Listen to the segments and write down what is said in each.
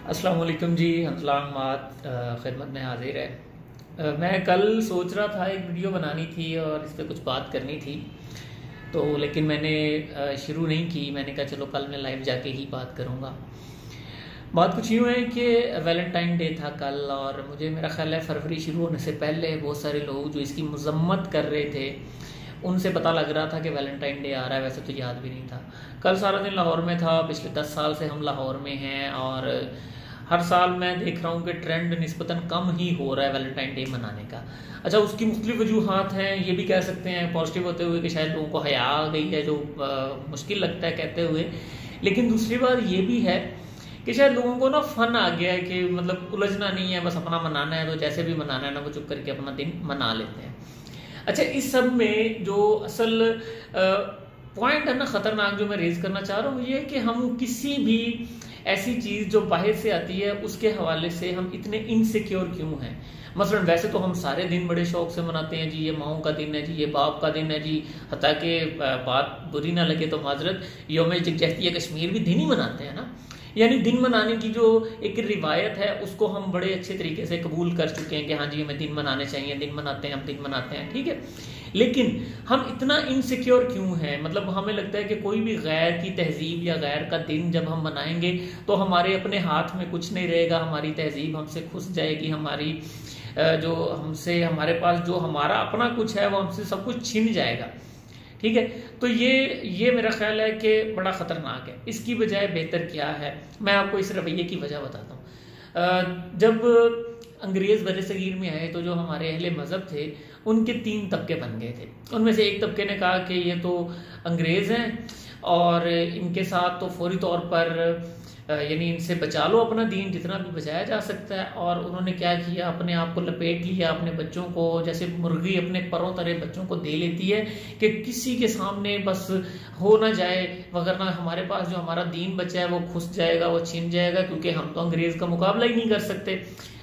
अस्सलाम वालेकुम जी, हंसलामात खिदमत में हाजिर है। मैं कल सोच रहा था एक वीडियो बनानी थी और इस पर कुछ बात करनी थी, तो लेकिन मैंने शुरू नहीं की। मैंने कहा चलो कल मैं लाइव जाके ही बात करूँगा। बात कुछ यूँ है कि वैलेंटाइन डे था कल, और मुझे मेरा ख्याल है फरवरी शुरू होने से पहले बहुत सारे लोग जो इसकी मजम्मत कर रहे थे उनसे पता लग रहा था कि वैलेंटाइन डे आ रहा है। वैसे तो याद भी नहीं था। कल सारा दिन लाहौर में था। पिछले 10 साल से हम लाहौर में हैं और हर साल मैं देख रहा हूँ कि ट्रेंड निस्बतन कम ही हो रहा है वैलेंटाइन डे मनाने का। अच्छा, उसकी मुख्तलिफ वजूहात हैं। ये भी कह सकते हैं पॉजिटिव होते हुए कि शायद लोगों को हया आ गई है, जो मुश्किल लगता है कहते हुए। लेकिन दूसरी बात ये भी है कि शायद लोगों को ना फन आ गया है कि मतलब उलझना नहीं है, बस अपना मनाना है, तो जैसे भी मनाना है ना वो चुप करके अपना दिन मना लेते हैं। अच्छा, इस सब में जो असल पॉइंट है ना खतरनाक, जो मैं रेज करना चाह रहा हूँ, ये है कि हम किसी भी ऐसी चीज़ जो बाहर से आती है उसके हवाले से हम इतने इनसिक्योर क्यों हैं। मसलन वैसे तो हम सारे दिन बड़े शौक से मनाते हैं जी, ये माओं का दिन है जी, ये बाप का दिन है जी। हत्ता कि बात बुरी ना लगे तो माजरत, यौम यकजहती कश्मीर भी दिन ही मनाते हैं ना। यानी दिन मनाने की जो एक रिवायत है उसको हम बड़े अच्छे तरीके से कबूल कर चुके हैं कि हाँ जी हमें दिन मनाने चाहिए, दिन मनाते हैं, हम दिन मनाते हैं, ठीक है। लेकिन हम इतना इनसिक्योर क्यों हैं? मतलब हमें लगता है कि कोई भी गैर की तहजीब या गैर का दिन जब हम मनाएंगे तो हमारे अपने हाथ में कुछ नहीं रहेगा, हमारी तहजीब हमसे खुस जाएगी, हमारी जो हमसे हमारे पास जो हमारा अपना कुछ है वो हमसे सब कुछ छिन जाएगा, ठीक है। तो ये मेरा ख्याल है कि बड़ा ख़तरनाक है। इसकी बजाय बेहतर क्या है, मैं आपको इस रवैये की वजह बताता हूँ। जब अंग्रेज़ बर सगीर में आए तो जो हमारे अहले मज़हब थे उनके 3 तबके बन गए थे। उनमें से एक तबके ने कहा कि ये तो अंग्रेज़ हैं और इनके साथ तो फौरी तौर पर यानी इनसे बचा लो अपना दीन जितना भी बचाया जा सकता है। और उन्होंने क्या किया, अपने आप को लपेट लिया, अपने बच्चों को जैसे मुर्गी अपने परों तरह बच्चों को दे लेती है कि किसी के सामने बस हो ना जाए, वगरना हमारे पास जो हमारा दीन बचा है वो खुस जाएगा, वो छिन जाएगा, क्योंकि हम तो अंग्रेज़ का मुकाबला ही नहीं कर सकते।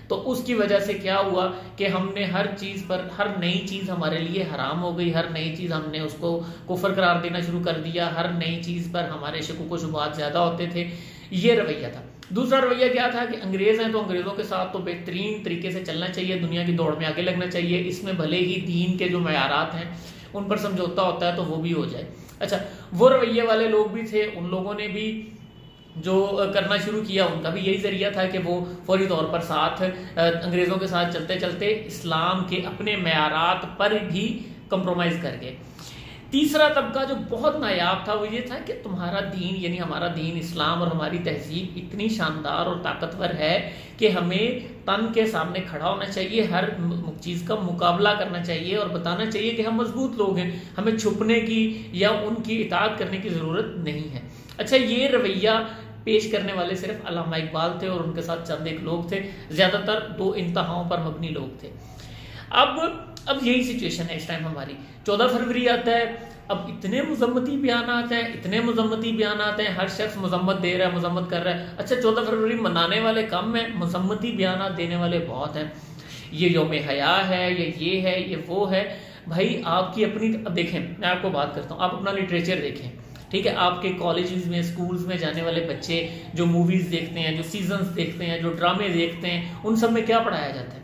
तो उसकी वजह से क्या हुआ कि हमने हर चीज़ पर, हर नई चीज़ हमारे लिए हराम हो गई, हर नई चीज़ हमने उसको कुफर करार देना शुरू कर दिया, हर नई चीज़ पर हमारे शकूक व शुबहात ज़्यादा होते थे। ये रवैया था। दूसरा रवैया क्या था कि अंग्रेज़ हैं तो अंग्रेज़ों के साथ तो बेहतरीन तरीके से चलना चाहिए, दुनिया की दौड़ में आगे लगना चाहिए, इसमें भले ही दीन के जो मयारात हैं उन पर समझौता होता है तो वो भी हो जाए। अच्छा, वो रवैये वाले लोग भी थे, उन लोगों ने भी जो करना शुरू किया उनका भी यही जरिया था कि वो फौरी तौर पर साथ अंग्रेज़ों के साथ चलते चलते इस्लाम के अपने मयारात पर भी कंप्रोमाइज़ कर गए। तीसरा तबका जो बहुत नायाब था वो ये था कि तुम्हारा दीन यानी हमारा दीन इस्लाम और हमारी तहजीब इतनी शानदार और ताकतवर है कि हमें तन के सामने खड़ा होना चाहिए, हर चीज़ का मुकाबला करना चाहिए और बताना चाहिए कि हम मजबूत लोग हैं, हमें छुपने की या उनकी इताअत करने की ज़रूरत नहीं है। अच्छा, ये रवैया पेश करने वाले सिर्फ अल्लामा इकबाल थे और उनके साथ चंद एक लोग थे, ज़्यादातर 2 इंतहाओं पर मबनी लोग थे। अब यही सिचुएशन है इस टाइम हमारी। 14 फरवरी आता है, अब इतने मुजम्मती बयान आते हैं, इतने मुजम्मती बयान आते हैं, हर शख्स मुजम्मत दे रहा है, मुजम्मत कर रहा है। अच्छा, 14 फरवरी मनाने वाले कम है, मुजम्मती बयान देने वाले बहुत हैं। ये यौम हया है, ये है, ये वो है। भाई आपकी अपनी, अब देखें मैं आपको बात करता हूँ, आप अपना लिटरेचर देखें, ठीक है। आपके कॉलेजेस में, स्कूल्स में जाने वाले बच्चे जो मूवीज देखते हैं, जो सीजन्स देखते हैं, जो ड्रामे देखते हैं, उन सब में क्या पढ़ाया जाता है,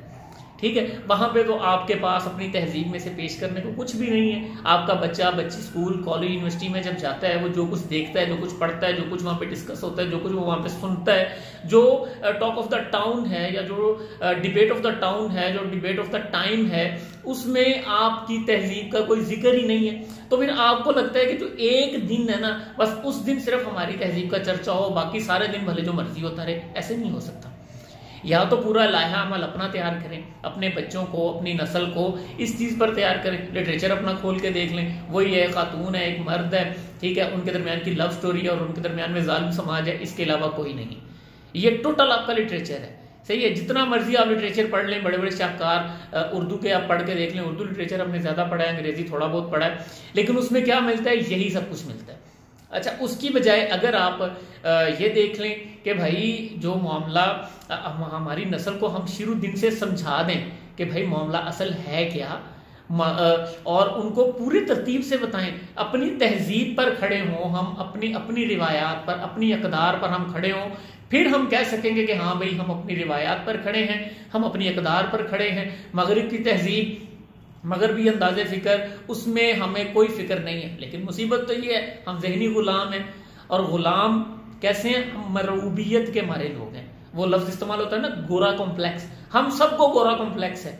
ठीक है। वहां पे तो आपके पास अपनी तहजीब में से पेश करने को कुछ भी नहीं है। आपका बच्ची स्कूल, कॉलेज, यूनिवर्सिटी में जब जाता है वो जो कुछ देखता है, जो कुछ पढ़ता है, जो कुछ वहाँ पे डिस्कस होता है, जो कुछ वो वहाँ पे सुनता है, जो टॉक ऑफ द टाउन है या जो डिबेट ऑफ द टाउन है, जो डिबेट ऑफ द टाइम है, उसमें आपकी तहजीब का कोई जिक्र ही नहीं है। तो फिर आपको लगता है कि जो एक दिन है ना, बस उस दिन सिर्फ हमारी तहजीब का चर्चा हो, बाकी सारे दिन भले जो मर्जी होता रहे। ऐसे नहीं हो सकता। या तो पूरा लाहा अमल अपना तैयार करें, अपने बच्चों को, अपनी नस्ल को इस चीज़ पर तैयार करें। लिटरेचर अपना खोल के देख लें, वही है, खातून है, एक मर्द है, ठीक है, उनके दरमियान की लव स्टोरी है और उनके दरमियान में जालिम समाज है, इसके अलावा कोई नहीं। ये टोटल आपका लिटरेचर है, सही है। जितना मर्जी आप लिटरेचर पढ़ लें, बड़े बड़े शाहकार उर्दू के आप पढ़ के देख लें, उर्दू लिटरेचर हमने ज़्यादा पढ़ा है, अंग्रेजी थोड़ा बहुत पढ़ा है, लेकिन उसमें क्या मिलता है? यही सब कुछ मिलता है। अच्छा, उसकी बजाय अगर आप ये देख लें कि भाई जो मामला हमारी नस्ल को हम शुरू दिन से समझा दें कि भाई मामला असल है क्या, और उनको पूरी तरतीब से बताएं, अपनी तहजीब पर खड़े हों हम, अपनी अपनी रिवायात पर, अपनी अकदार पर हम खड़े हों, फिर हम कह सकेंगे कि हाँ भाई हम अपनी रिवायात पर खड़े हैं, हम अपनी इक़दार पर खड़े हैं। मगरिब की तहजीब, मगरबी अंदाज़े फ़िक्र, उसमें हमें कोई फ़िक्र नहीं है। लेकिन मुसीबत तो ये है हम ज़हनी ग़ुलाम हैं। और ग़ुलाम कैसे हैं? हम मरूबियत के मारे लोग हैं। वो लफ्ज़ इस्तेमाल होता है ना, गोरा कॉम्प्लेक्स, हम सबको गोरा कॉम्प्लेक्स है।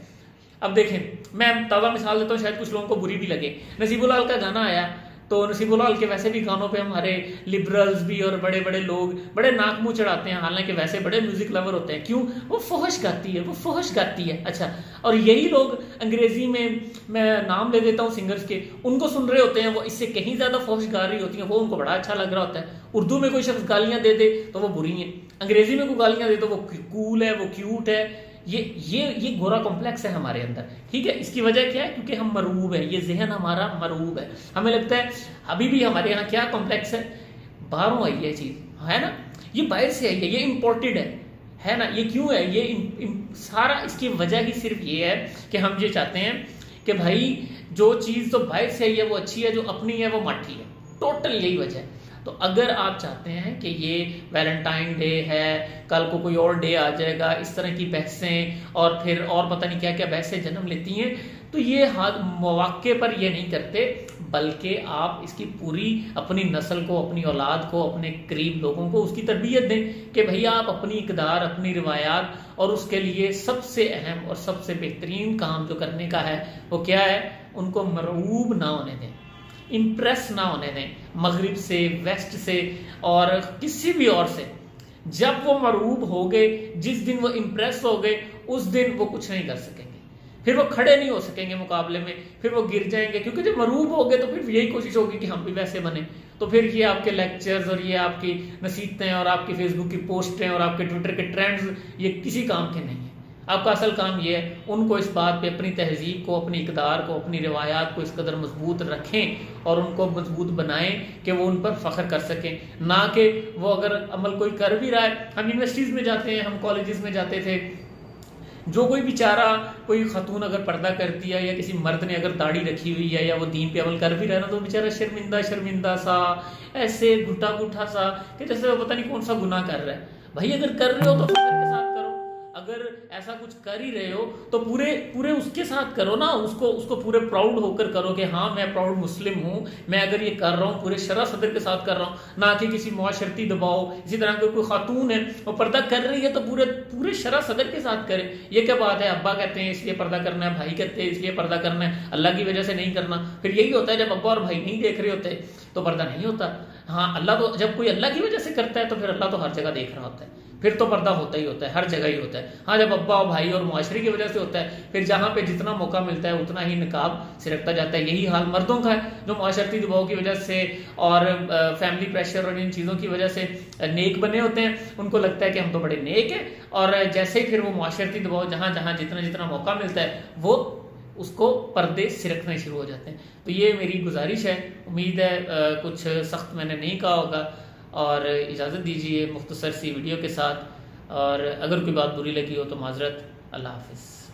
अब देखें, मैं ताज़ा मिसाल देता हूँ, शायद कुछ लोगों को बुरी भी लगे। नसीबुल्लाह का गाना आया, तो नसीबुल्लाह के वैसे भी गानों पे हमारे लिबरल्स भी और बड़े बड़े लोग बड़े नाक मुंह चढ़ाते हैं, हालांकि वैसे बड़े म्यूजिक लवर होते हैं। क्यों? वो फहश गाती है, वो फहश गाती है। अच्छा, और यही लोग अंग्रेजी में, मैं नाम ले देता हूँ सिंगर्स के, उनको सुन रहे होते हैं, वो इससे कहीं ज्यादा फहश गा रही होती हैं, वो उनको बड़ा अच्छा लग रहा होता है। उर्दू में कोई शख्स गालियां दे दे तो वो बुरी है, अंग्रेजी में कोई गालियां दे तो वो कूल है, वो क्यूट है। ये गोरा कॉम्प्लेक्स है हमारे अंदर, ठीक है। इसकी वजह क्या है? क्योंकि हम मरूब है, ये जहन हमारा मरूब है। हमें लगता है अभी भी हमारे यहाँ क्या कॉम्प्लेक्स है, बाहरों आई है चीज, है ना, ये बाहर से आई है, ये इम्पोर्टेड है ना। ये क्यों है? ये सारा इसकी वजह ही सिर्फ ये है कि हम ये चाहते हैं कि भाई जो चीज तो बाहर से आई है वो अच्छी है, जो अपनी है वो माठी है। टोटल यही वजह है। तो अगर आप चाहते हैं कि ये वैलेंटाइन डे है, कल को कोई और डे आ जाएगा, इस तरह की बहसें और फिर और पता नहीं क्या क्या बहसें जन्म लेती हैं, तो ये मौके पर ये नहीं करते, बल्कि आप इसकी पूरी अपनी नस्ल को, अपनी औलाद को, अपने करीब लोगों को उसकी तरबियत दें कि भैया आप अपनी इक़दार, अपनी रिवायात, और उसके लिए सबसे अहम और सबसे बेहतरीन काम जो करने का है वो क्या है? उनको मरूब ना होने दें, इम्प्रेस ना होने दें मगरिब से, वेस्ट से और किसी भी और से। जब वो मरूब हो गए, जिस दिन वो इम्प्रेस हो गए, उस दिन वो कुछ नहीं कर सकेंगे, फिर वो खड़े नहीं हो सकेंगे मुकाबले में, फिर वो गिर जाएंगे। क्योंकि जब मरूब हो गए तो फिर यही कोशिश होगी कि हम भी वैसे बने। तो फिर ये आपके लेक्चर्स और ये आपकी नसीहतें और आपकी फेसबुक की पोस्टें और आपके ट्विटर के ट्रेंड्स, ये किसी काम के नहीं है। आपका असल काम ये है उनको इस बात पे, अपनी तहजीब को, अपनी इक़दार को, अपनी रिवायात को इस कदर मजबूत रखें और उनको मजबूत बनाएं कि वो उन पर फख्र कर सकें। ना कि वो अगर अमल कोई कर भी रहा है, हम यूनिवर्सिटीज़ में जाते हैं, हम कॉलेजेस में जाते थे, जो कोई बेचारा, कोई खतून अगर पर्दा करती है या किसी मर्द ने अगर दाढ़ी रखी हुई है या वो दीन पे अमल कर भी रहा है ना, तो बेचारा शर्मिंदा शर्मिंदा सा, ऐसे घुटा घुटा सा, कि जैसे वो पता नहीं कौन सा गुनाह कर रहा है। भाई अगर कर रहे हो तो फख्र के साथ करो, अगर ऐसा कुछ कर ही रहे हो तो पूरे उसके साथ करो ना, उसको पूरे प्राउड होकर करो कि हाँ मैं प्राउड मुस्लिम हूँ, मैं अगर ये कर रहा हूँ पूरे शरा सदर के साथ कर रहा हूँ, ना कि किसी मुआशरती दबाव। इसी तरह कोई खातून है वो पर्दा कर रही है तो पूरे शरा सदर के साथ करे। ये क्या बात है? अब्बा कहते हैं इसलिए पर्दा करना है, भाई कहते हैं इसलिए पर्दा करना है, अल्लाह की वजह से नहीं करना। फिर यही होता है जब अब्बा और भाई नहीं देख रहे होते तो पर्दा नहीं होता। हाँ, अल्लाह तो, जब कोई अल्लाह की वजह से करता है तो फिर अल्लाह तो हर जगह देख रहा होता है, फिर तो पर्दा होता ही होता है, हर जगह ही होता है। हाँ, जब अब्बा और भाई और मुआशरे की वजह से होता है, फिर जहाँ पे जितना मौका मिलता है उतना ही निकाब सिरकता जाता है। यही हाल मर्दों का है, जो मुआशरती दबाव की वजह से और फैमिली प्रेशर और इन चीज़ों की वजह से नेक बने होते हैं, उनको लगता है कि हम तो बड़े नेक हैं, और जैसे ही फिर वो मुआशरती दबाव जहाँ जहाँ जितना जितना मौका मिलता है वो उसको पर्दे सिरकने शुरू हो जाते हैं। तो ये मेरी गुजारिश है, उम्मीद है कुछ सख्त मैंने नहीं कहा होगा, और इजाज़त दीजिए मुख्तसर सी वीडियो के साथ, और अगर कोई बात बुरी लगी हो तो माजरत। अल्लाह हाफिज़।